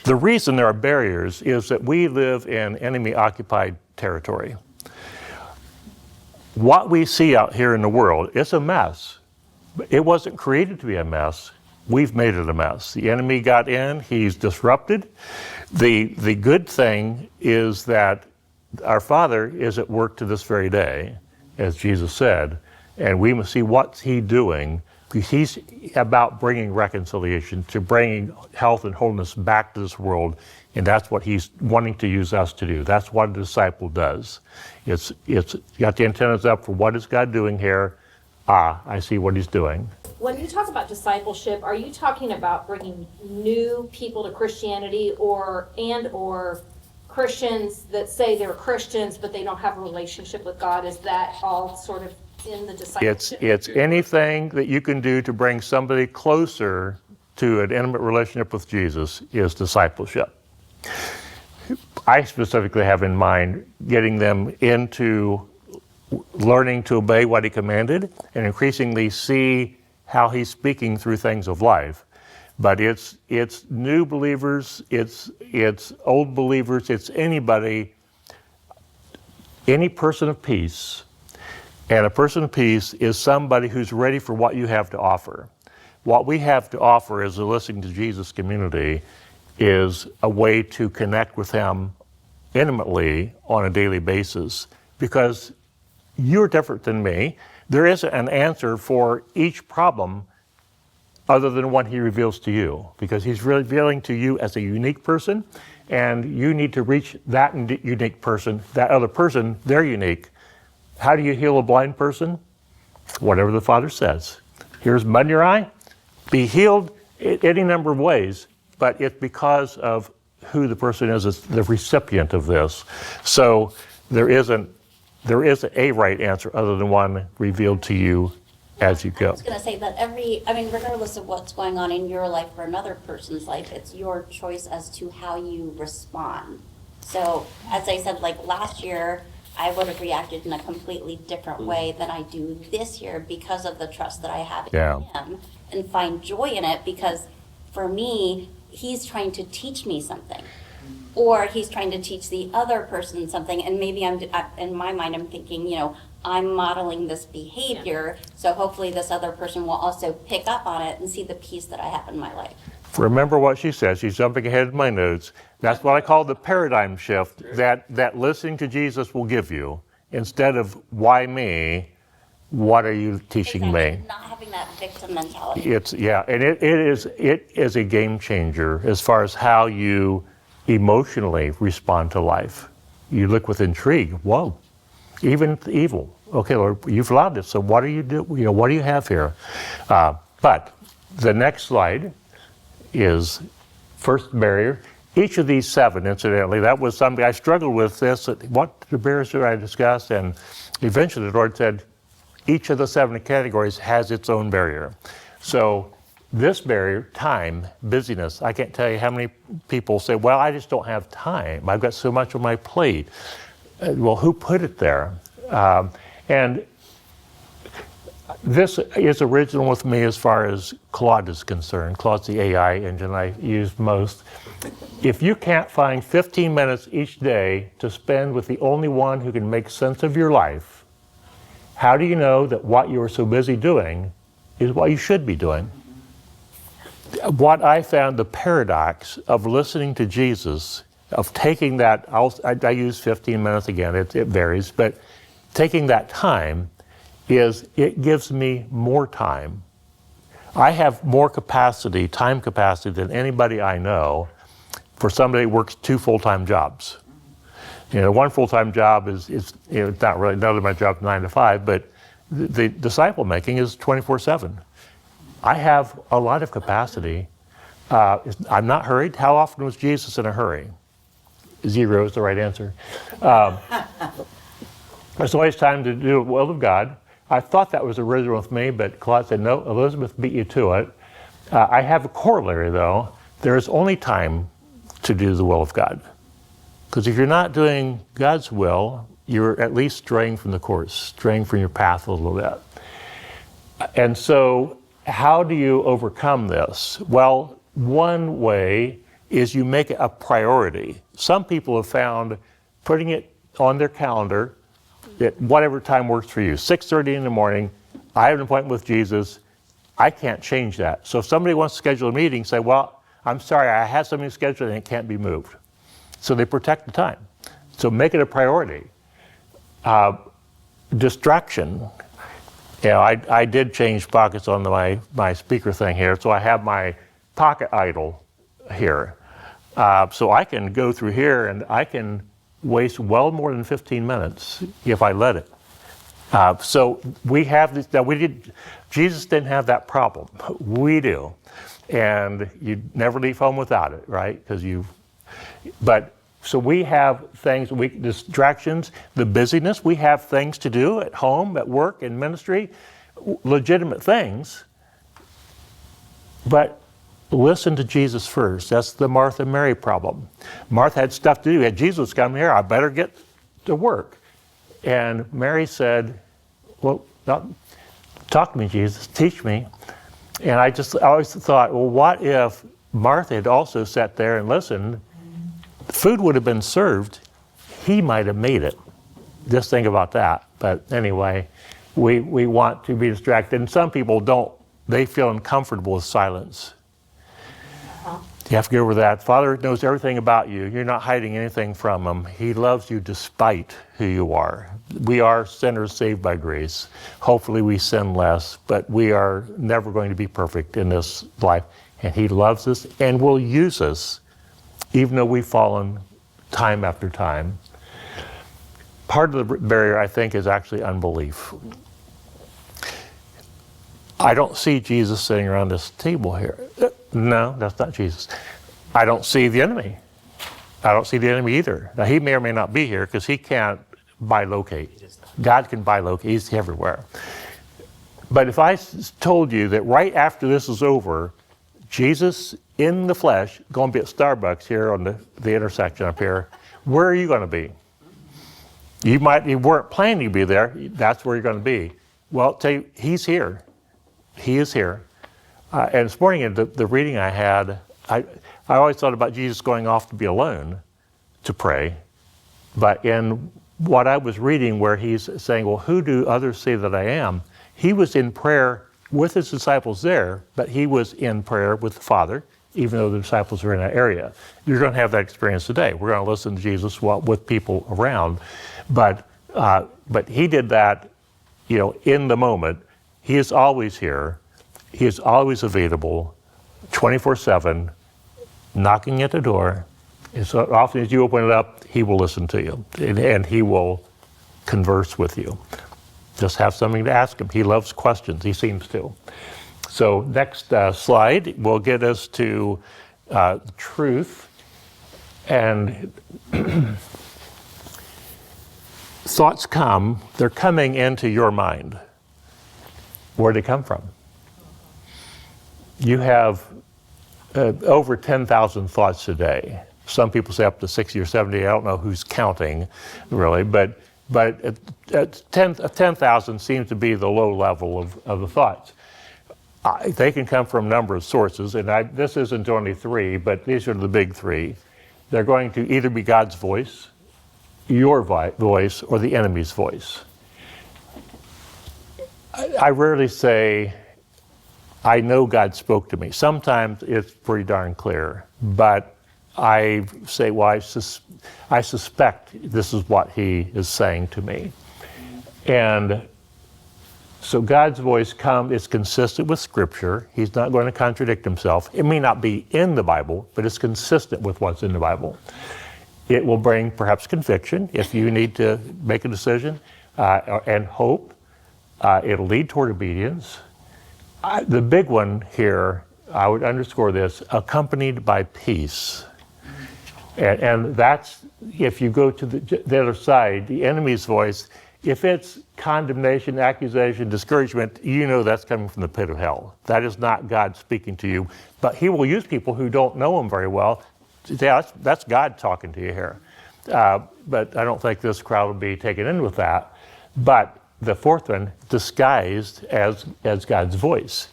The reason there are barriers is that we live in enemy-occupied territory. What we see out here in the world is a mess. It wasn't created to be a mess. We've made it a mess. The enemy got in, he's disrupted. The good thing is that our Father is at work to this very day, as Jesus said, and we must see what's he doing. He's about bringing reconciliation, to bringing health and wholeness back to this world, and that's what he's wanting to use us to do. That's what a disciple does. It's got the antennas up for what is God doing here. I see what he's doing. When you talk about discipleship, are you talking about bringing new people to Christianity or Christians that say they're Christians but they don't have a relationship with God? Is that all sort of in the discipleship? It's anything that you can do to bring somebody closer to an intimate relationship with Jesus is discipleship. I specifically have in mind getting them into learning to obey what he commanded and increasingly see how he's speaking through things of life. But it's new believers, it's old believers, it's anybody, any person of peace. And a person of peace is somebody who's ready for what you have to offer. What we have to offer as a Listening to Jesus community is a way to connect with him intimately on a daily basis, because you're different than me. There isn't an answer for each problem other than what he reveals to you, because he's revealing to you as a unique person, and you need to reach that unique person, that other person, they're unique. How do you heal a blind person? Whatever the Father says. Here's mud in your eye, be healed any number of ways, but it's because of who the person is the recipient of this. So there isn't a right answer other than one revealed to you as you go. I was going to say that regardless of what's going on in your life or another person's life, it's your choice as to how you respond. So, as I said, like last year, I would have reacted in a completely different way than I do this year because of the trust that I have in him and find joy in it, because for me, he's trying to teach me something. Or he's trying to teach the other person something, and maybe in my mind I'm thinking, I'm modeling this behavior, so hopefully this other person will also pick up on it and see the peace that I have in my life. Remember what she says. She's jumping ahead of my notes. That's what I call the paradigm shift that listening to Jesus will give you. Instead of why me, what are you teaching me? Not having that victim mentality. It is a game changer as far as how you emotionally respond to life. You look with intrigue. Whoa, even evil. Okay, Lord, you've allowed this. So what do you do? What do you have here? But the next slide is first barrier. Each of these 7, incidentally, that was something I struggled with. What the barriers should I discuss? And eventually the Lord said, each of the 7 categories has its own barrier. So this barrier, time, busyness. I can't tell you how many people say, well, I just don't have time. I've got so much on my plate. Well, who put it there? And this is original with me as far as Claude is concerned. Claude's the AI engine I use most. If you can't find 15 minutes each day to spend with the only one who can make sense of your life, how do you know that what you are so busy doing is what you should be doing? What I found, the paradox of listening to Jesus, of taking that, I use 15 minutes again, it varies, but taking that time is it gives me more time. I have more capacity, time capacity, than anybody I know for somebody who works 2 full-time jobs. One full-time job is it's not really, none of my job 9 to 5, but the disciple making is 24/7. I have a lot of capacity. I'm not hurried. How often was Jesus in a hurry? 0 is the right answer. There's always time to do the will of God. I thought that was original with me, but Claude said, no, Elizabeth beat you to it. I have a corollary, though. There is only time to do the will of God. Because if you're not doing God's will, you're at least straying from the course, straying from your path a little bit. And so how do you overcome this? Well, one way is you make it a priority. Some people have found putting it on their calendar at whatever time works for you, 6:30 in the morning, I have an appointment with Jesus, I can't change that. So if somebody wants to schedule a meeting, say, well, I'm sorry, I had something scheduled and it can't be moved. So they protect the time. So make it a priority. Distraction. You know, I did change pockets on my speaker thing here, so I have my pocket idol here. So I can go through here and I can waste well more than 15 minutes if I let it. So we have this, now Jesus didn't have that problem. We do. And you never leave home without it, right? So we have things, distractions, the busyness, we have things to do at home, at work, in ministry, legitimate things. But listen to Jesus first. That's the Martha and Mary problem. Martha had stuff to do. Had Jesus come here, I better get to work. And Mary said, well, talk to me, Jesus, teach me. And I always thought, well, what if Martha had also sat there and listened? Food would have been served. He might have made it. Just think about that. But anyway, we want to be distracted. And some people don't. They feel uncomfortable with silence. You have to get over that. Father knows everything about you. You're not hiding anything from him. He loves you despite who you are. We are sinners saved by grace. Hopefully we sin less, but we are never going to be perfect in this life. And he loves us and will use us, even though we've fallen time after time. Part of the barrier, I think, is actually unbelief. I don't see Jesus sitting around this table here. No, that's not Jesus. I don't see the enemy. I don't see the enemy either. Now, he may or may not be here because he can't bilocate. God can bilocate. He's everywhere. But if I told you that right after this is over, Jesus in the flesh, going to be at Starbucks here on the intersection up here, where are you going to be? You weren't planning to be there. That's where you're going to be. Well, I'll tell you, he's here. He is here. And this morning in the reading I had, I always thought about Jesus going off to be alone to pray. But in what I was reading where he's saying, well, who do others say that I am? He was in prayer with his disciples there, but he was in prayer with the Father, even though the disciples were in that area. You're going to have that experience today. We're going to listen to Jesus with people around. But he did that, in the moment. He is always here. He is always available, 24/7, knocking at the door. And so often as you open it up, he will listen to you, and he will converse with you. Just have something to ask him. He loves questions. He seems to. So next slide will get us to truth. And thoughts come. They're coming into your mind. Where do they come from? You have over 10,000 thoughts a day. Some people say up to 60 or 70. I don't know who's counting, really, but 10,000 seems to be the low level of the thoughts. They can come from a number of sources, and this isn't only three, but these are the big three. They're going to either be God's voice, your voice, or the enemy's voice. I rarely say, I know God spoke to me. Sometimes it's pretty darn clear, but I say, well, I suspect this is what he is saying to me. And so God's voice is consistent with Scripture. He's not going to contradict himself. It may not be in the Bible, but it's consistent with what's in the Bible. It will bring perhaps conviction if you need to make a decision, and hope. It'll lead toward obedience. The big one here, I would underscore this, accompanied by peace. And that's, if you go to the other side, the enemy's voice, if it's condemnation, accusation, discouragement, that's coming from the pit of hell. That is not God speaking to you. But he will use people who don't know him very well. Yeah, that's God talking to you here. But I don't think this crowd will be taken in with that. But the fourth one, disguised as God's voice.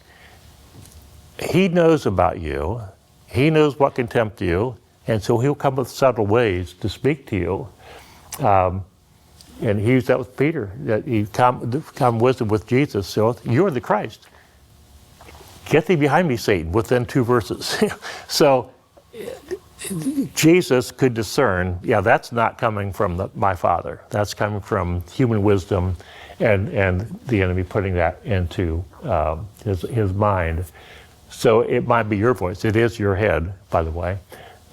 He knows about you. He knows what can tempt you, and so he'll come with subtle ways to speak to you. And he used that with Peter, that he come wisdom with Jesus. So you're the Christ. Get thee behind me, Satan, within 2 verses. So Jesus could discern, yeah, that's not coming from my Father. That's coming from human wisdom and the enemy putting that into his mind. So it might be your voice. It is your head, by the way.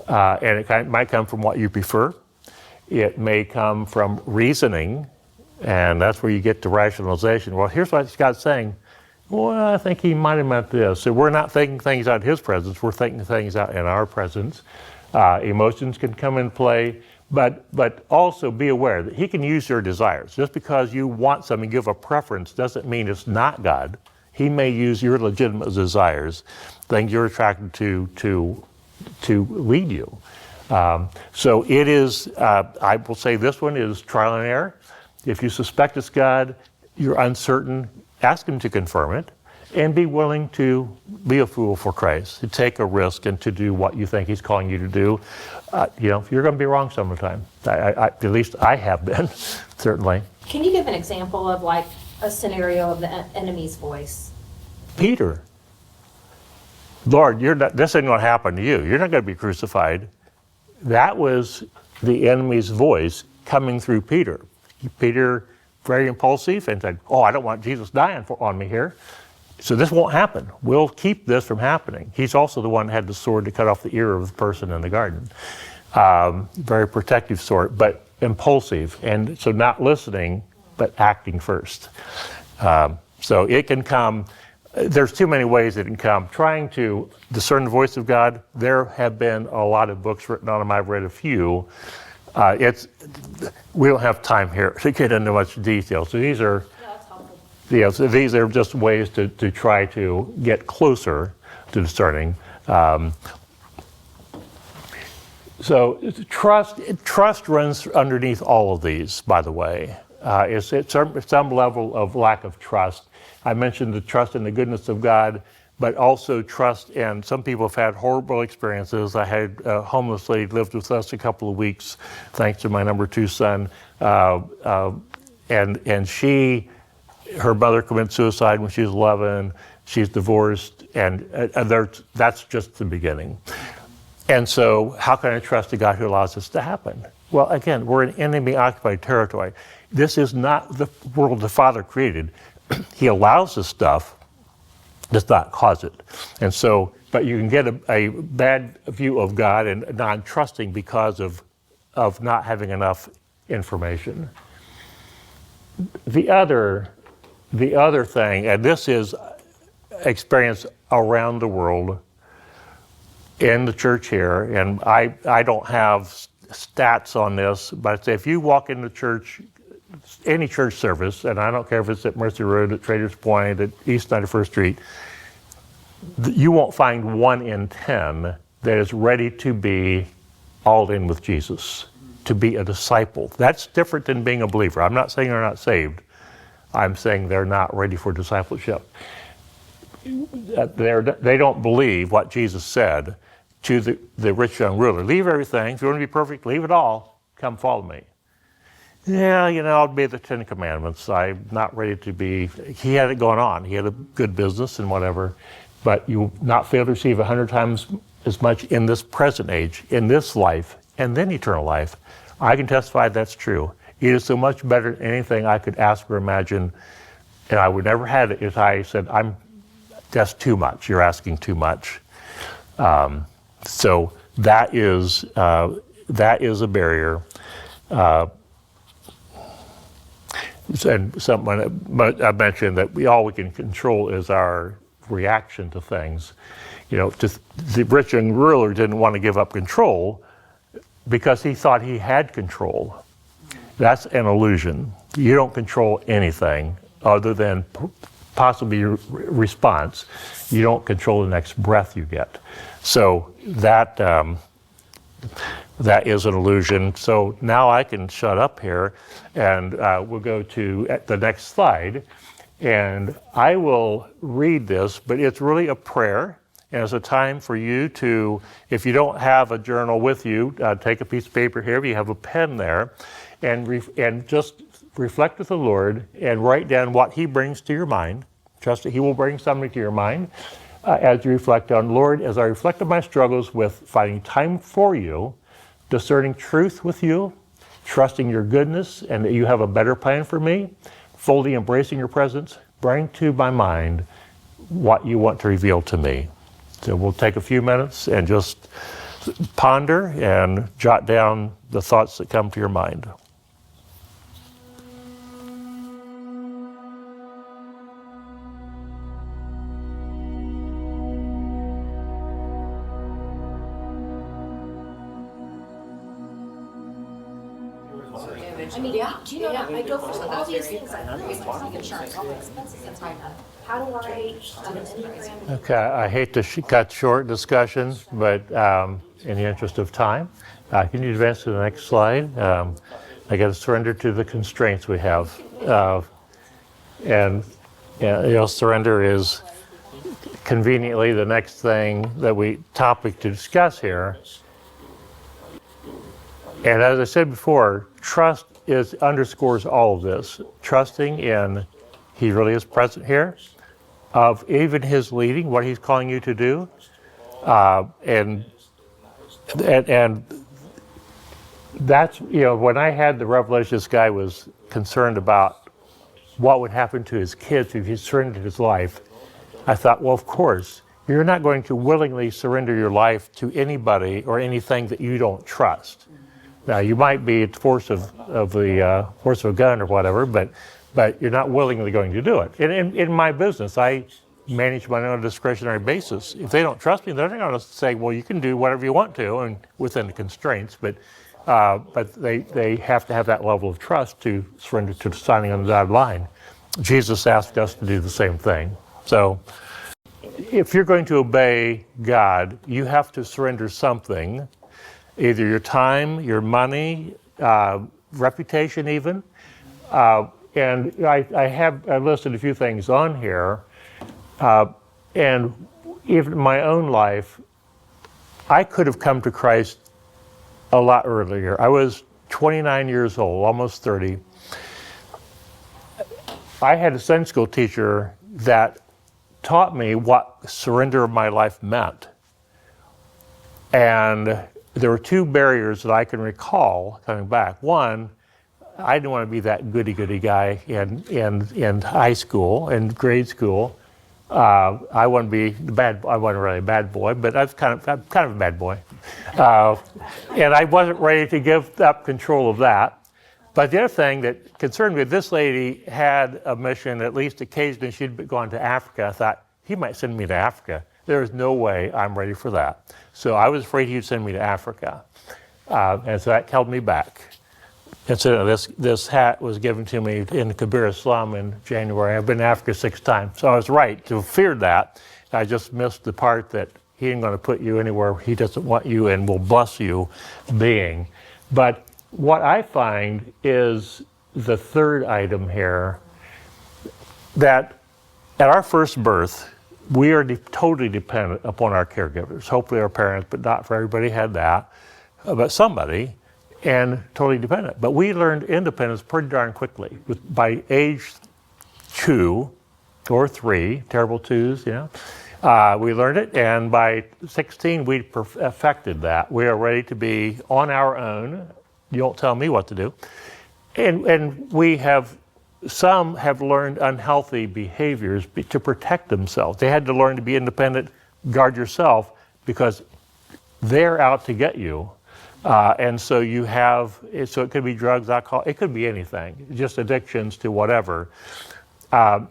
And it might come from what you prefer. It may come from reasoning, and that's where you get to rationalization. Well, here's what God's saying. Well, I think he might have meant this. So we're not thinking things out in his presence. We're thinking things out in our presence. Emotions can come in play, but also be aware that he can use your desires. Just because you want something, give a preference, doesn't mean it's not God. He may use your legitimate desires, things you're attracted to lead you. So it is, I will say this one is trial and error. If you suspect it's God, you're uncertain, ask him to confirm it, and be willing to be a fool for Christ, to take a risk and to do what you think he's calling you to do. You're going to be wrong sometime. At least I have been, certainly. Can you give an example of like a scenario of the enemy's voice? Peter, Lord, this isn't going to happen to you. You're not going to be crucified. That was the enemy's voice coming through Peter. Peter, very impulsive, and said, I don't want Jesus dying on me here. So this won't happen. We'll keep this from happening. He's also the one that had the sword to cut off the ear of the person in the garden. Very protective sword, but impulsive. And so not listening, but acting first. So it can come, there's too many ways it can come. Trying to discern the voice of God, there have been a lot of books written on them. I've read a few. We don't have time here to get into much detail. So these are, so these are just ways to try to get closer to discerning. So trust runs underneath all of these, by the way. It's some level of lack of trust. I mentioned the trust in the goodness of God, but also trust in, some people have had horrible experiences. I had a homeless lady lived with us a couple of weeks, thanks to my number 2 son. And her mother committed suicide when she was 11. She's divorced, and that's just the beginning. And so how can I trust a God who allows this to happen? Well, again, we're in enemy-occupied territory. This is not the world the Father created. He allows this stuff, does not cause it. And so, but you can get a bad view of God and non-trusting because of not having enough information. The other thing, and this is experience around the world in the church here, and I don't have stats on this, but if you walk into church, any church service, and I don't care if it's at Mercy Road, at Traders Point, at East 91st Street, you won't find 1 in 10 that is ready to be all in with Jesus, to be a disciple. That's different than being a believer. I'm not saying they're not saved. I'm saying they're not ready for discipleship. They don't believe what Jesus said to the rich young ruler. Leave everything. If you want to be perfect, leave it all. Come follow me. Yeah, I'll obey the 10 Commandments. I'm not ready to be. He had it going on. He had a good business and whatever. But you will not fail to receive 100 times as much in this present age, in this life, and then eternal life. I can testify that's true. It is so much better than anything I could ask or imagine. And I would never have it if I said, that's too much. You're asking too much. So that is a barrier. And someone I mentioned that all we can control is our reaction to things. The rich young ruler didn't want to give up control because he thought he had control. That's an illusion. You don't control anything other than possibly your response. You don't control the next breath you get. So that is an illusion. So now I can shut up here, and we'll go to the next slide. And I will read this, but it's really a prayer. And it's a time for you to, if you don't have a journal with you, take a piece of paper here, if you have a pen there, and just reflect with the Lord and write down what He brings to your mind. Trust that He will bring something to your mind as you reflect on, Lord, as I reflect on my struggles with finding time for you, discerning truth with you, trusting your goodness and that you have a better plan for me, fully embracing your presence, bring to my mind what you want to reveal to me. So we'll take a few minutes and just ponder and jot down the thoughts that come to your mind. I mean, do you know that I go through all these things, I feel like health insurance, all the expenses that I have. How do I, Enneagram? Okay, I hate to cut short discussion, but in the interest of time, can you advance to the next slide? I got to surrender to the constraints we have. And surrender is conveniently the next topic to discuss here. And as I said before, trust underscores all of this. Trusting in He really is present here, of even His leading, what He's calling you to do, and that's, when I had the revelation, this guy was concerned about what would happen to his kids if he surrendered his life. I thought, well, of course, you're not going to willingly surrender your life to anybody or anything that you don't trust. Now, you might be at the force of a gun or whatever, but you're not willingly going to do it. In my business, I manage my own discretionary basis. If they don't trust me, they're not going to say, well, you can do whatever you want to, and within the constraints, but they have to have that level of trust to surrender to signing on the dotted line. Jesus asked us to do the same thing. So if you're going to obey God, you have to surrender something, either your time, your money, reputation even. And I listed a few things on here. And even in my own life, I could have come to Christ a lot earlier. I was 29 years old, almost 30. I had a Sunday school teacher that taught me what surrender of my life meant. And there were two barriers that I can recall coming back. One, I didn't want to be that goody-goody guy in high school and grade school. I want to be I wasn't really a bad boy, but I'm kind of a bad boy. And I wasn't ready to give up control of that. But the other thing that concerned me, this lady had a mission, at least occasionally she'd gone to Africa. I thought, he might send me to Africa. There is no way I'm ready for that. So I was afraid he'd send me to Africa. And so that held me back. And so this hat was given to me in the Kibera slum in January. I've been to Africa 6 times. So I was right to fear that. I just missed the part that He ain't going to put you anywhere He doesn't want you and will bless you being. But what I find is the third item here, that at our first birth, we are totally dependent upon our caregivers. Hopefully our parents, but not for everybody had that, but somebody, and totally dependent. But we learned independence pretty darn quickly. By age 2 or 3, terrible 2s, we learned it, and by 16 we perfected that. We are ready to be on our own. You don't tell me what to do. And some have learned unhealthy behaviors to protect themselves. They had to learn to be independent, guard yourself, because they're out to get you. And so so it could be drugs, alcohol, it could be anything, just addictions to whatever. And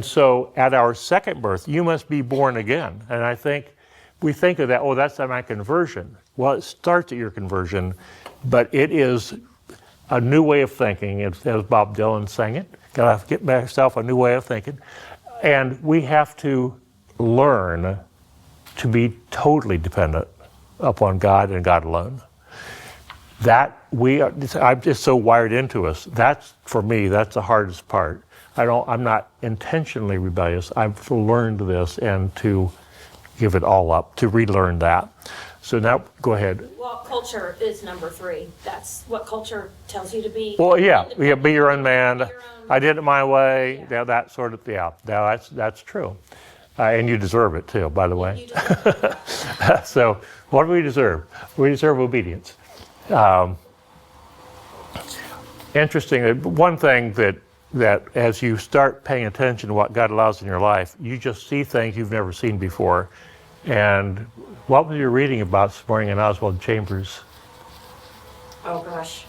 so at our second birth, you must be born again. And I think we think of that, that's my conversion. Well, it starts at your conversion, but it is a new way of thinking, as Bob Dylan sang it. Gotta get myself a new way of thinking. And we have to learn to be totally dependent upon God and God alone. I'm just so wired into us. For me, that's the hardest part. I'm not intentionally rebellious. I've learned this, and to give it all up, to relearn that. So now, go ahead. Well, culture is number 3. That's what culture tells you to be. Well, yeah, be your own man. Be your own- I did it my way. Yeah. Yeah, that sort of, yeah, that's true. And you deserve it too, by the way. You deserve So, what do we deserve? We deserve obedience. Interesting. One thing that as you start paying attention to what God allows in your life, you just see things you've never seen before. And what was you reading about this morning in Oswald Chambers? Oh gosh,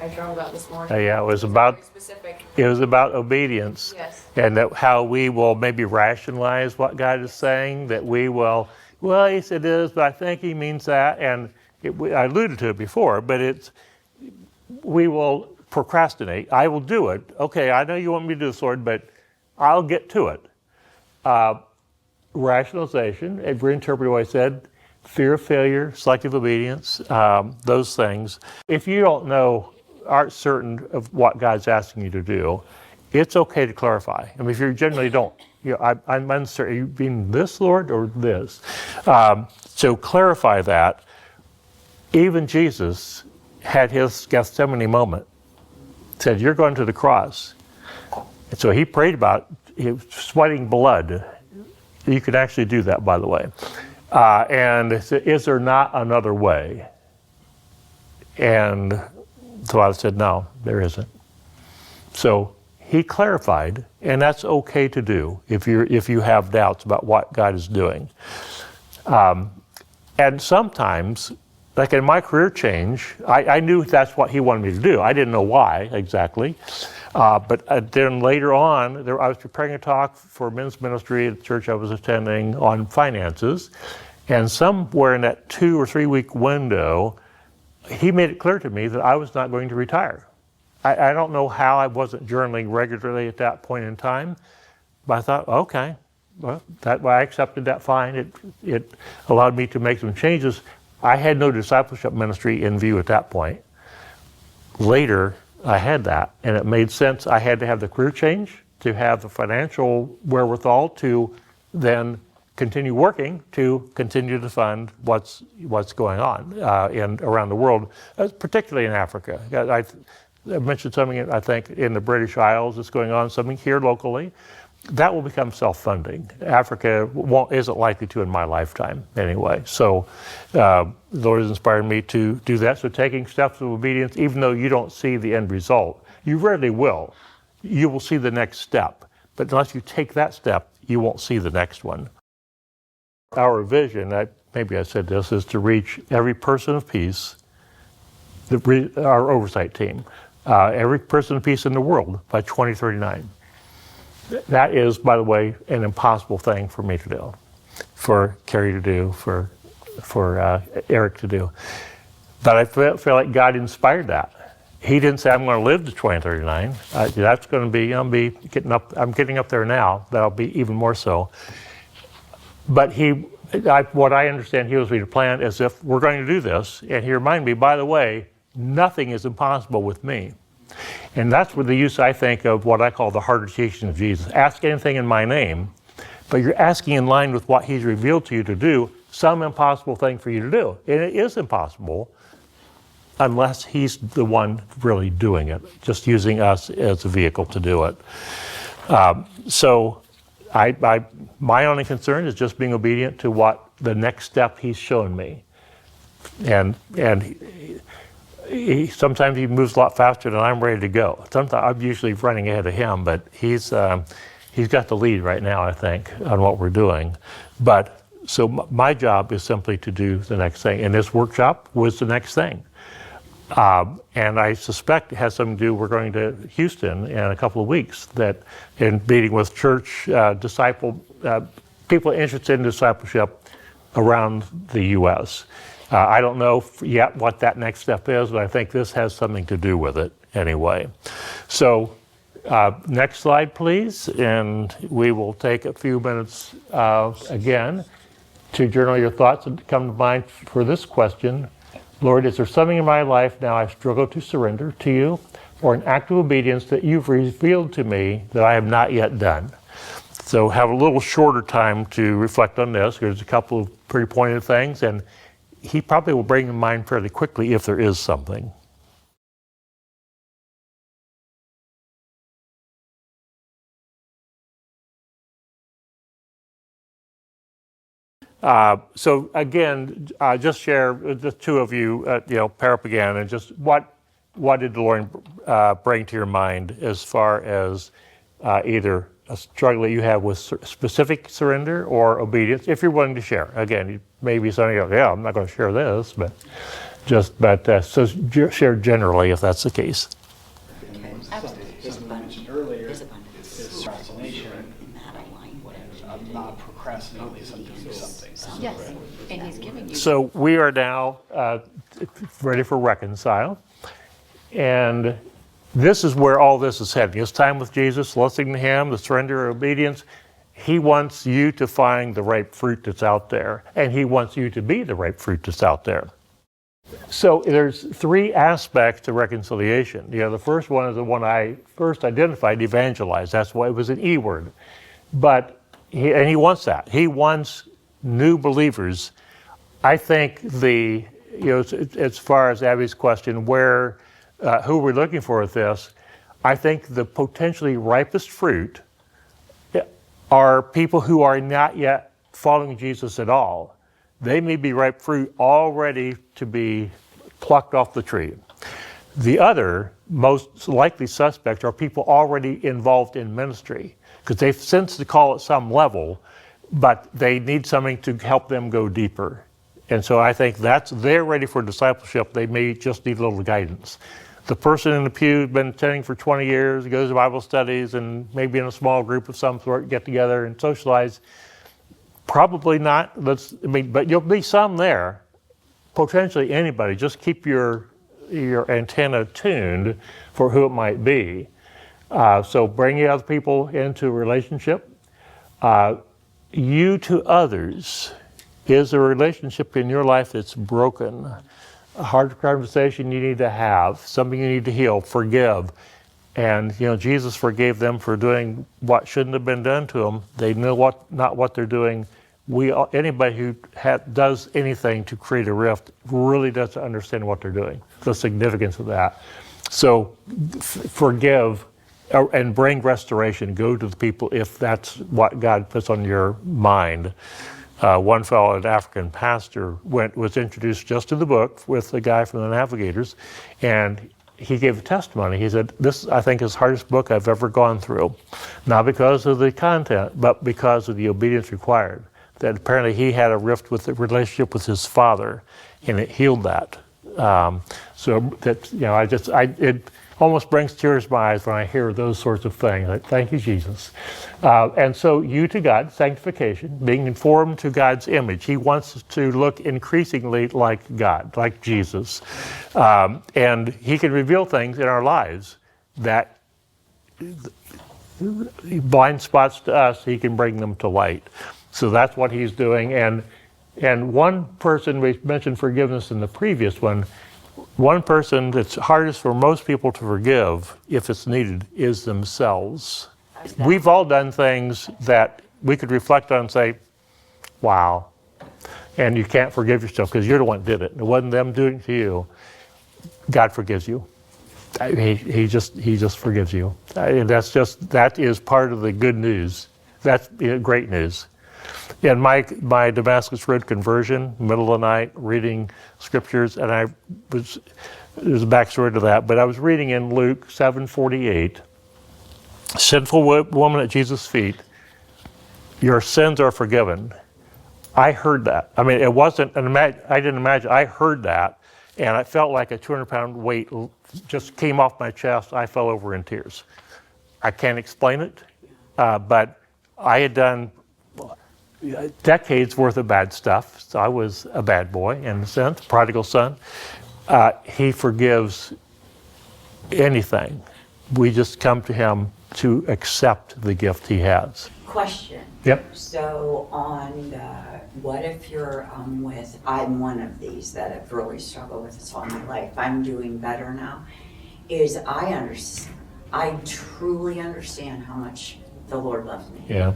I drove about this morning. Yeah, it was about Very specific. obedience. Yes. And that how we will maybe rationalize what God is saying, that we will, well, yes, it is, but I think he means that. And I alluded to it before, but we will procrastinate. I will do it. Okay, I know you want me to do this, Lord, but I'll get to it. Rationalization, reinterpret what I said, fear of failure, selective obedience, those things. If you don't know, aren't certain of what God's asking you to do, it's okay to clarify. I mean, if you generally don't, I'm uncertain, you mean this, Lord, or this? So clarify that. Even Jesus had his Gethsemane moment. Said, you're going to the cross. And so he prayed about it. He was sweating blood. You could actually do that, by the way. And said, is there not another way? And the Father said, no, there isn't. So he clarified, and that's okay to do if you have doubts about what God is doing. And sometimes, like in my career change, I knew that's what he wanted me to do. I didn't know why exactly. But then later on, I was preparing a talk for men's ministry at the church I was attending on finances. And somewhere in that 2 or 3 week window, he made it clear to me that I was not going to retire. I don't know how I wasn't journaling regularly at that point in time, but I thought, okay, well, I accepted that fine. It allowed me to make some changes. I had no discipleship ministry in view at that point. Later, I had that, and it made sense. I had to have the career change to have the financial wherewithal to then continue working, to continue to fund what's going on around the world, particularly in Africa. I mentioned something, I think, in the British Isles that's going on, something here locally. That will become self-funding. Africa isn't likely to in my lifetime anyway. So the Lord has inspired me to do that. So taking steps of obedience, even though you don't see the end result, you rarely will. You will see the next step. But unless you take that step, you won't see the next one. Our vision, maybe I said this, is to reach every person of peace, our oversight team, every person of peace in the world by 2039. That is, by the way, an impossible thing for me to do, for Carrie to do, for Eric to do. But I feel like God inspired that. He didn't say, I'm going to live to 2039. That's going to be, I'm getting up there now. That'll be even more so. But what I understand he was me to plan is if we're going to do this, and he reminded me, by the way, nothing is impossible with me. And that's where the use, I think, of what I call the harder teaching of Jesus. Ask anything in my name, but you're asking in line with what he's revealed to you to do, some impossible thing for you to do. And it is impossible unless he's the one really doing it, just using us as a vehicle to do it. So my only concern is just being obedient to what the next step he's shown me. And sometimes he moves a lot faster than I'm ready to go. Sometimes I'm usually running ahead of him, but he's got the lead right now, I think, on what we're doing. But so my job is simply to do the next thing. And this workshop was the next thing. And I suspect it has something to do, we're going to Houston in a couple of weeks, that in meeting with church people interested in discipleship around the U.S. I don't know yet what that next step is, but I think this has something to do with it anyway. So next slide, please. And we will take a few minutes again to journal your thoughts and come to mind for this question. Lord, is there something in my life now I struggle to surrender to you, or an act of obedience that you've revealed to me that I have not yet done? So have a little shorter time to reflect on this. There's a couple of pretty pointed things, and he probably will bring in mind fairly quickly if there is something. So again, just share the two of you, pair up again, and just what did the Lord bring to your mind as far as either a struggle that you have with specific surrender or obedience, if you're willing to share. Again, maybe something else, yeah, I'm not going to share this, but so share generally if that's the case. As I mentioned earlier, is procrastination of not procrastinating something. Yes, and he's giving you. So we are now ready for reconcile. And this is where all this is heading. It's time with Jesus, listening to him, the surrender of obedience. He wants you to find the ripe fruit that's out there. And he wants you to be the ripe fruit that's out there. So there's three aspects to reconciliation. The first one is the one I first identified, evangelize. That's why it was an E word. But he wants that. He wants new believers. I think as far as Abby's question, who we're looking for with this, I think the potentially ripest fruit are people who are not yet following Jesus at all. They may be ripe fruit all ready to be plucked off the tree. The other most likely suspect are people already involved in ministry because they've sensed the call at some level, but they need something to help them go deeper. And so I think they're ready for discipleship. They may just need a little guidance. The person in the pew has been attending for 20 years, goes to Bible studies, and maybe in a small group of some sort, get together and socialize. Probably not. But you'll be some there. Potentially anybody. Just keep your antenna tuned for who it might be. So bringing other people into a relationship. You to others is a relationship in your life that's broken. A hard conversation you need to have, something you need to heal, forgive. And Jesus forgave them for doing what shouldn't have been done to them. They know not what they're doing. Anybody who does anything to create a rift really doesn't understand what they're doing, the significance of that. So forgive and bring restoration. Go to the people if that's what God puts on your mind. One fellow, an African pastor, was introduced just to the book with a guy from the Navigators, and he gave a testimony. He said, "This, I think, is the hardest book I've ever gone through, not because of the content, but because of the obedience required." That apparently he had a rift with the relationship with his father, and it healed that. So that it almost brings tears to my eyes when I hear those sorts of things. Like, thank you, Jesus. And so you to God, sanctification, being conformed to God's image. He wants us to look increasingly like God, like Jesus. And he can reveal things in our lives that blind spots to us, he can bring them to light. So that's what he's doing. And one person, we mentioned forgiveness in the previous one, one person that's hardest for most people to forgive, if it's needed, is themselves. We've all done things that we could reflect on and say, wow. And you can't forgive yourself because you're the one that did it. It wasn't them doing it to you. God forgives you. He just forgives you. And that is part of the good news. That's great news. In my Damascus Road conversion, middle of the night, reading scriptures, and there's a backstory to that, but I was reading in Luke 7:48, sinful woman at Jesus' feet, your sins are forgiven. I heard that. I mean, it wasn't, I didn't imagine, I heard that, and I felt like a 200-pound weight just came off my chest. I fell over in tears. I can't explain it, but I had done decades worth of bad stuff. So I was a bad boy in a sense, prodigal son. He forgives anything. We just come to him to accept the gift he has. Question. Yep. So what if I'm one of these that have really struggled with this all my life. I'm doing better now. I truly understand how much the Lord loves me. Yeah.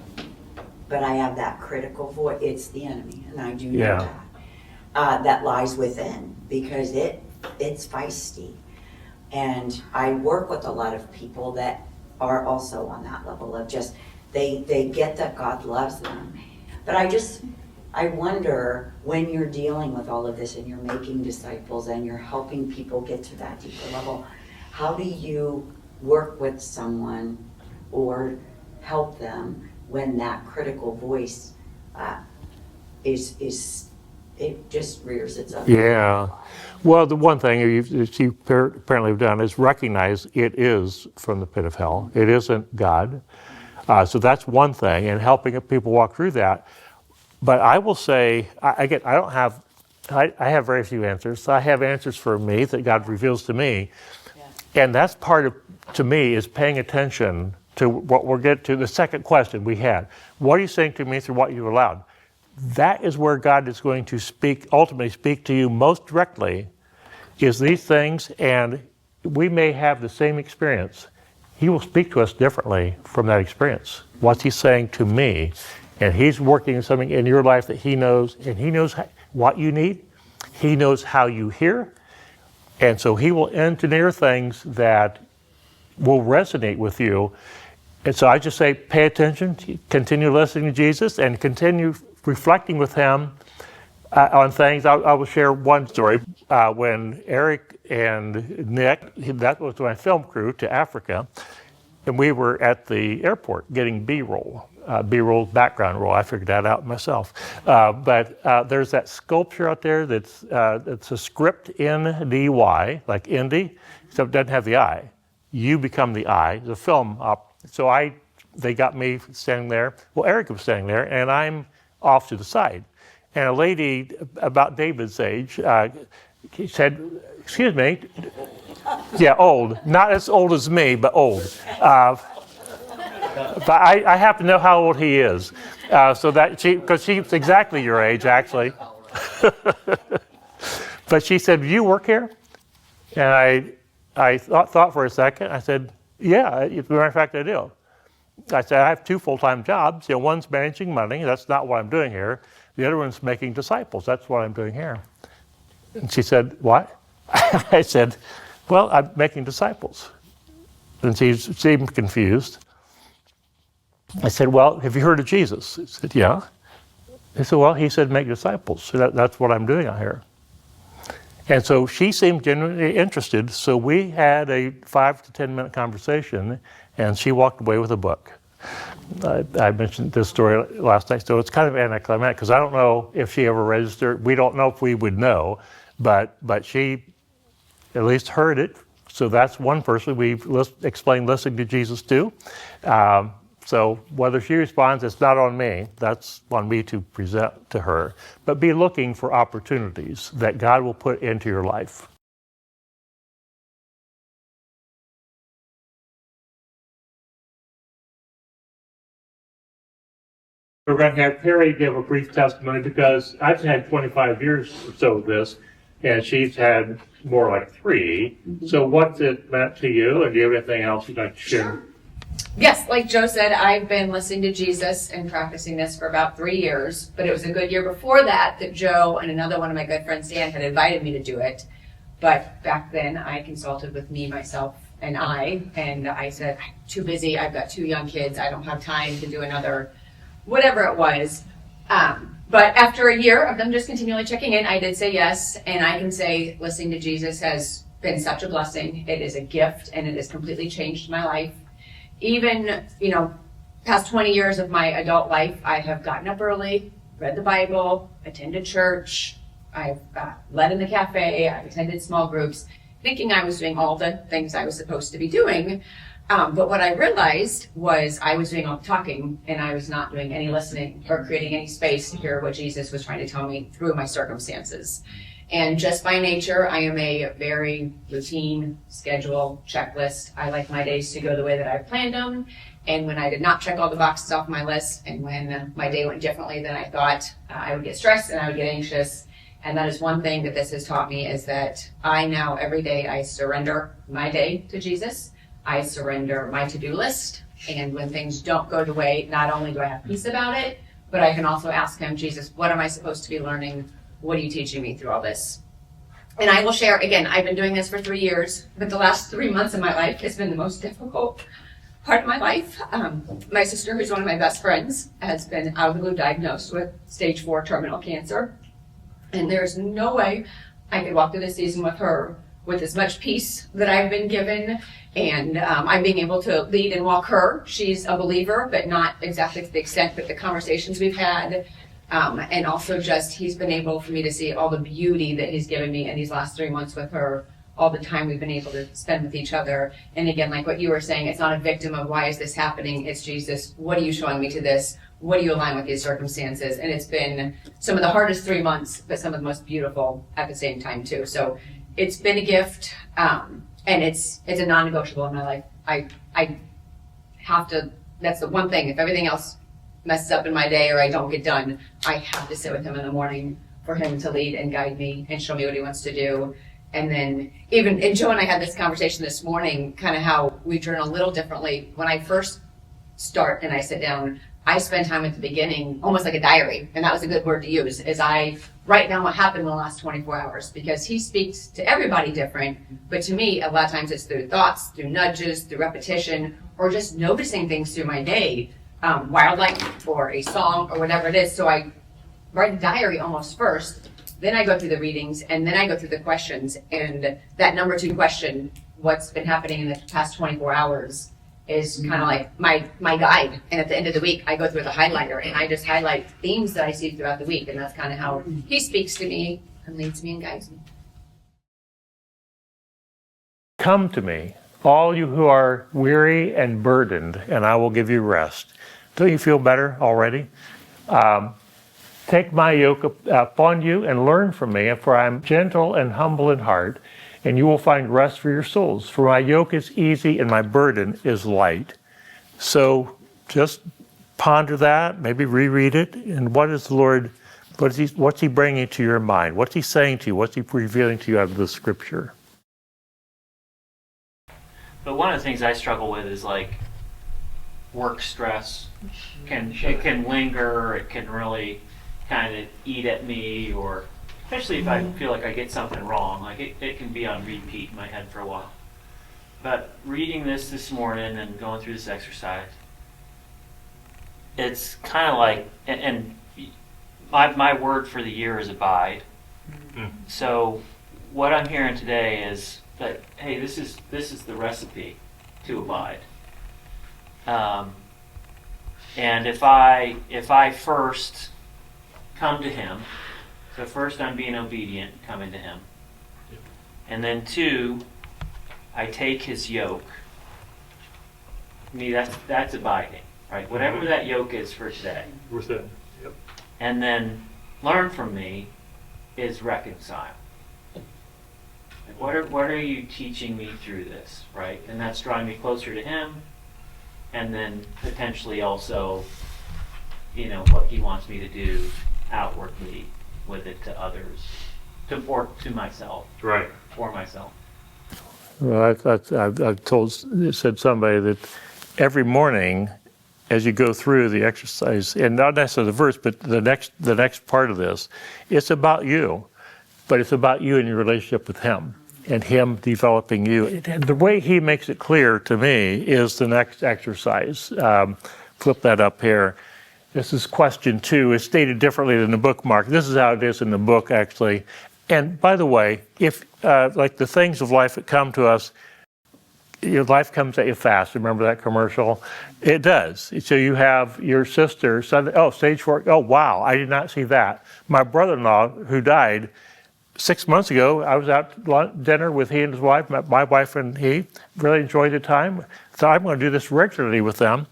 but I have that critical voice. It's the enemy, and I do know Yeah. that. That lies within, because it's feisty. And I work with a lot of people that are also on that level of just, they get that God loves them. But I wonder, when you're dealing with all of this and you're making disciples and you're helping people get to that deeper level, how do you work with someone or help them when that critical voice it just rears its ugly? Yeah. Well, the one thing that you apparently have done is recognize it is from the pit of hell. It isn't God. So that's one thing, and helping people walk through that. But I will say, I have very few answers. I have answers for me that God reveals to me. And that's part of, to me, is paying attention to what we'll get to. The second question we had, what are you saying to me through what you allowed? That is where God is going to ultimately speak to you most directly, is these things, and we may have the same experience. He will speak to us differently from that experience. What's he saying to me? And he's working something in your life that he knows, and he knows what you need. He knows how you hear. And so he will engineer things that will resonate with you. And so I just say, pay attention, continue listening to Jesus, and continue reflecting with him on things. I will share one story. When Eric and Nick, that was my film crew, to Africa, and we were at the airport getting B-roll background roll. I figured that out myself. But there's that sculpture out there that's it's a script N-D-Y, like Indy, so it doesn't have the I. You become the I, the film up. So they got me standing there. Well, Eric was standing there, and I'm off to the side. And a lady about David's age, he said, "Excuse me." Yeah, old. Not as old as me, but old. But I happen to know how old he is. So that because she's exactly your age, actually. But she said, "Do you work here?" And I thought for a second. I said, "Yeah, as a matter of fact, I do." I said, "I have 2 full-time jobs. One's managing money. That's not what I'm doing here. The other one's making disciples. That's what I'm doing here." And she said, "What?" I said, "Well, I'm making disciples." And she seemed confused. I said, "Well, have you heard of Jesus?" She said, "Yeah." I said, "Well, he said make disciples. So that's what I'm doing out here." And so she seemed genuinely interested. So we had a 5 to 10 minute conversation, and she walked away with a book. I mentioned this story last night, so it's kind of anticlimactic because I don't know if she ever registered. We don't know if we would know, but she at least heard it. So that's one person we've explained listening to Jesus to. So whether she responds, it's not on me. That's on me to present to her. But be looking for opportunities that God will put into your life. We're going to have Perry give a brief testimony because I've had 25 years or so of this, and she's had more like 3. So what's it meant to you, and do you have anything else you'd like to share? Yes, like Joe said, I've been listening to Jesus and practicing this for about 3 years, but it was a good year before that Joe and another one of my good friends, Dan, had invited me to do it. But back then, I consulted with me, myself, and I said, "I'm too busy. I've got 2 young kids. I don't have time to do another whatever it was." But after a year of them just continually checking in, I did say yes. And I can say listening to Jesus has been such a blessing. It is a gift, and it has completely changed my life. Even, past 20 years of my adult life, I have gotten up early, read the Bible, attended church. I've led in the cafe. I've attended small groups, thinking I was doing all the things I was supposed to be doing. But what I realized was I was doing all the talking, and I was not doing any listening or creating any space to hear what Jesus was trying to tell me through my circumstances. And just by nature, I am a very routine, schedule, checklist. I like my days to go the way that I've planned them. And when I did not check all the boxes off my list, and when my day went differently than I thought, I would get stressed and I would get anxious. And that is one thing that this has taught me, is that I now, every day, I surrender my day to Jesus. I surrender my to-do list. And when things don't go the way, not only do I have peace about it, but I can also ask him, Jesus, what am I supposed to be learning? What are you teaching me through all this? And I will share, again, I've been doing this for 3 years, but the last 3 months of my life has been the most difficult part of my life. My sister, who's one of my best friends, has been out of the blue diagnosed with stage 4 terminal cancer. And there's no way I could walk through this season with her with as much peace that I've been given. And I'm being able to lead and walk her. She's a believer, but not exactly to the extent that the conversations we've had. And also just, he's been able for me to see all the beauty that he's given me in these last 3 months with her, all the time we've been able to spend with each other. And again, like what you were saying, it's not a victim of why is this happening? It's Jesus, what are you showing me to this? What do you align with these circumstances? And it's been some of the hardest 3 months, but some of the most beautiful at the same time too. So it's been a gift, and it's a non-negotiable in my life. I have to, that's the one thing, if everything else messes up in my day or I don't get done, I have to sit with him in the morning for him to lead and guide me and show me what he wants to do. And then and Joe and I had this conversation this morning, kind of how we journal a little differently. When I first start and I sit down, I spend time at the beginning, almost like a diary, and that was a good word to use, is I write down what happened in the last 24 hours, because he speaks to everybody different, but to me, a lot of times it's through thoughts, through nudges, through repetition, or just noticing things through my day, wildlife or a song or whatever it is. So I write a diary almost first, then I go through the readings, and then I go through the questions. And that number 2 question, what's been happening in the past 24 hours, is kind of like my guide. And at the end of the week, I go through the highlighter, and I just highlight themes that I see throughout the week. And that's kind of how he speaks to me and leads me and guides me. Come to me, all you who are weary and burdened, and I will give you rest. Don't you feel better already? Take my yoke upon you and learn from me, for I am gentle and humble in heart, and you will find rest for your souls. For my yoke is easy and my burden is light. So just ponder that, maybe reread it, and what is the Lord, what's he bringing to your mind? What's he saying to you? What's he revealing to you out of the scripture? But one of the things I struggle with is like work stress. It can linger, it can really kind of eat at me, or especially if I feel like I get something wrong, like it can be on repeat in my head for a while. But reading this morning and going through this exercise, it's kind of like, and my word for the year is abide. Mm-hmm. So what I'm hearing today is that, hey, this is the recipe to abide. And if I first come to him, so first I'm being obedient, coming to him, and then 2, I take his yoke. To me, that's abiding, right? Whatever that yoke is for today. Yep. And then learn from me is reconcile. What are you teaching me through this, right? And that's drawing me closer to him, and then potentially also, what he wants me to do outwardly with it to others, or to myself, Right. for myself. Well, I've said somebody that every morning, as you go through the exercise, and not necessarily the verse, but the next part of this, it's about you, but it's about you and your relationship with him, and him developing you. And the way he makes it clear to me is the next exercise. Flip that up here. This is question 2. It's stated differently than the bookmark. This is how it is in the book, actually. And by the way, if like the things of life that come to us, your life comes at you fast. Remember that commercial? It does. So you have your sister, stage 4. Oh, wow, I did not see that. My brother-in-law, who died 6 months ago, I was out to dinner with he and his wife, my wife and he, really enjoyed the time. So I'm going to do this regularly with them.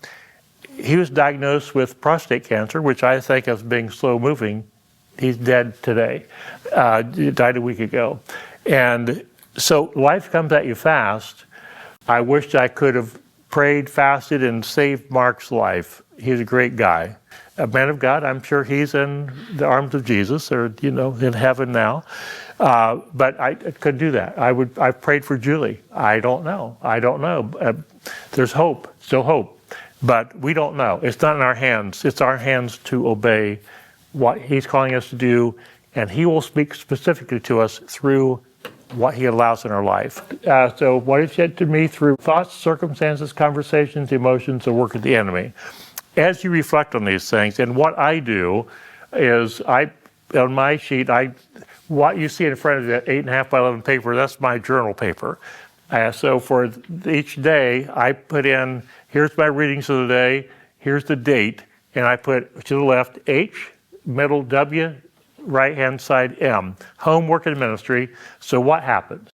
He was diagnosed with prostate cancer, which I think of being slow moving. He's dead today. He died a week ago. And so life comes at you fast. I wished I could have prayed, fasted, and saved Mark's life. He's a great guy. A man of God. I'm sure he's in the arms of Jesus, or, in heaven now. But I couldn't do that. I prayed for Julie. I don't know. There's hope, still hope. But we don't know. It's not in our hands. It's our hands to obey what he's calling us to do, and he will speak specifically to us through what he allows in our life. So what he said to me through thoughts, circumstances, conversations, emotions, the work of the enemy. As you reflect on these things, and what I do is on my sheet, what you see in front of that 8.5 by 11 paper, that's my journal paper. So for each day, I put in, here's my readings of the day, here's the date, and I put to the left H, middle W, right-hand side M, homework and ministry. So what happens?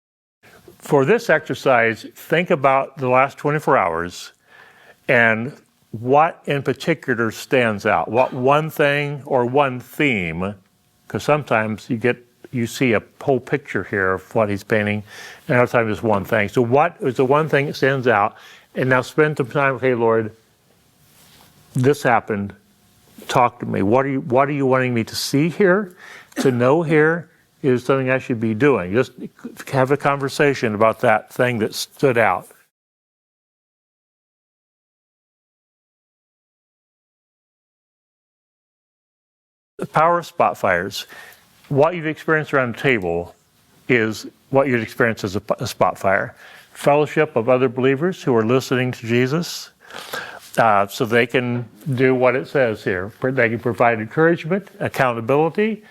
For this exercise, think about the last 24 hours and what in particular stands out. What one thing or one theme, because sometimes you see a whole picture here of what he's painting, and other times it's one thing. So what is the one thing that stands out? And now spend some time, okay, Lord, this happened. Talk to me. What are you wanting me to see here, to know here? Is something I should be doing? Just have a conversation about that thing that stood out. The power of spot fires. What you've experienced around the table is what you'd experience as a spot fire. Fellowship of other believers who are listening to Jesus, so they can do what it says here. They can provide encouragement, accountability,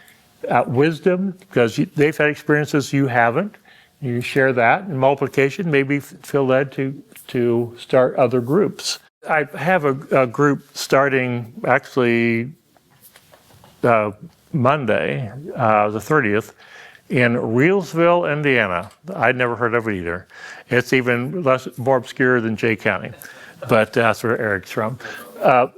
wisdom, because they've had experiences you haven't. You share that, and multiplication, maybe feel led to start other groups. I have a group starting actually Monday, the 30th, in Reelsville, Indiana. I'd never heard of it either. It's even more obscure than Jay County, but that's where Eric's from.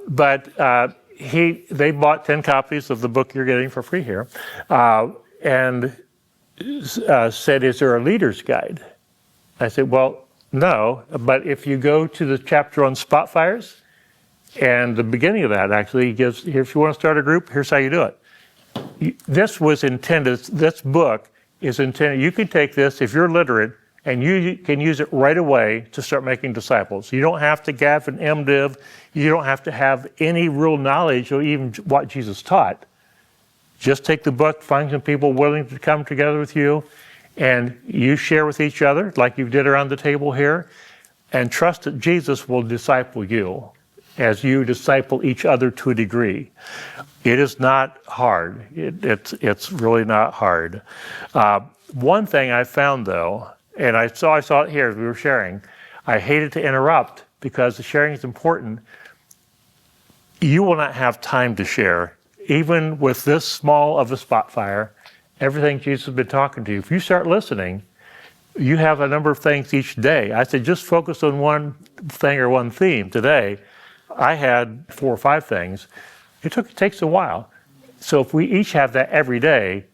They bought 10 copies of the book you're getting for free here, and said, "Is there a leader's guide?" I said, "Well, no, but if you go to the chapter on spot fires, and the beginning of that actually gives, if you want to start a group, here's how you do it." This book is intended, you can take this if you're literate, and you can use it right away to start making disciples. You don't have to have an MDiv. You don't have to have any real knowledge or even what Jesus taught. Just take the book, find some people willing to come together with you, and you share with each other like you did around the table here, and trust that Jesus will disciple you as you disciple each other to a degree. It is not hard. It's really not hard. One thing I found though, and I saw it here as we were sharing, I hated to interrupt because the sharing is important. You will not have time to share, even with this small of a spot fire, everything Jesus has been talking to you. If you start listening, you have a number of things each day. I said, just focus on one thing or one theme. Today, I had 4 or 5 things. It takes a while. So if we each have that every day,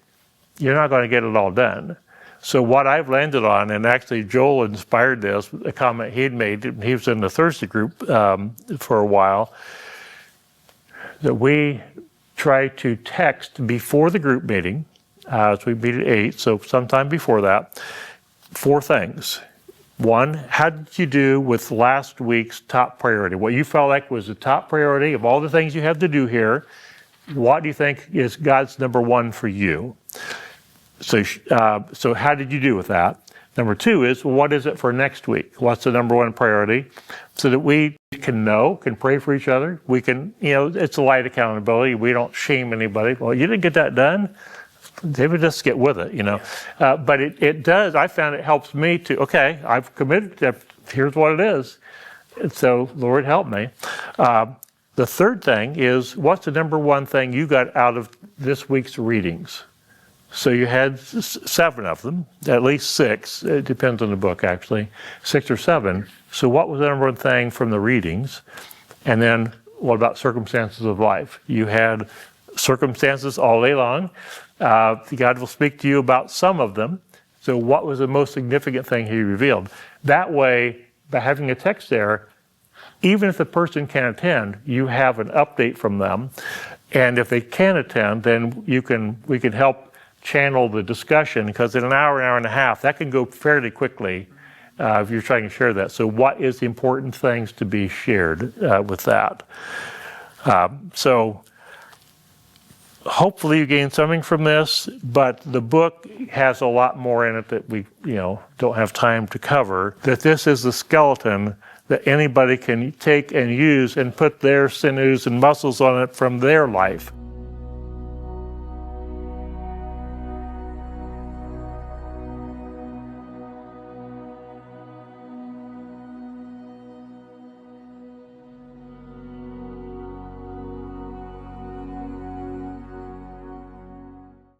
you're not going to get it all done. So what I've landed on, and actually Joel inspired this, a comment he'd made, he was in the Thursday group for a while, that we try to text before the group meeting, so we meet at 8, so sometime before that, 4 things. 1, how did you do with last week's top priority? What you felt like was the top priority of all the things you have to do here. What do you think is God's number 1 for you? So how did you do with that? Number 2 is, what is it for next week? What's the number 1 priority? So that we can pray for each other. We can, it's a light accountability. We don't shame anybody. Well, you didn't get that done. They would just get with it, But it does, I found it helps me to, okay, I've committed to, here's what it is. And so, Lord, help me. The third thing is, what's the number 1 thing you got out of this week's readings? So you had 7 of them, at least 6. It depends on the book, actually, 6 or 7. So what was the number 1 thing from the readings? And then what about circumstances of life? You had circumstances all day long. God will speak to you about some of them. So what was the most significant thing he revealed? That way, by having a text there, even if the person can't attend, you have an update from them. And if they can attend, then we can help channel the discussion, because in an hour and a half, that can go fairly quickly. if you're trying to share that. So what is the important things to be shared with that? So hopefully you gain something from this, but the book has a lot more in it that we don't have time to cover. That this is the skeleton that anybody can take and use and put their sinews and muscles on it from their life.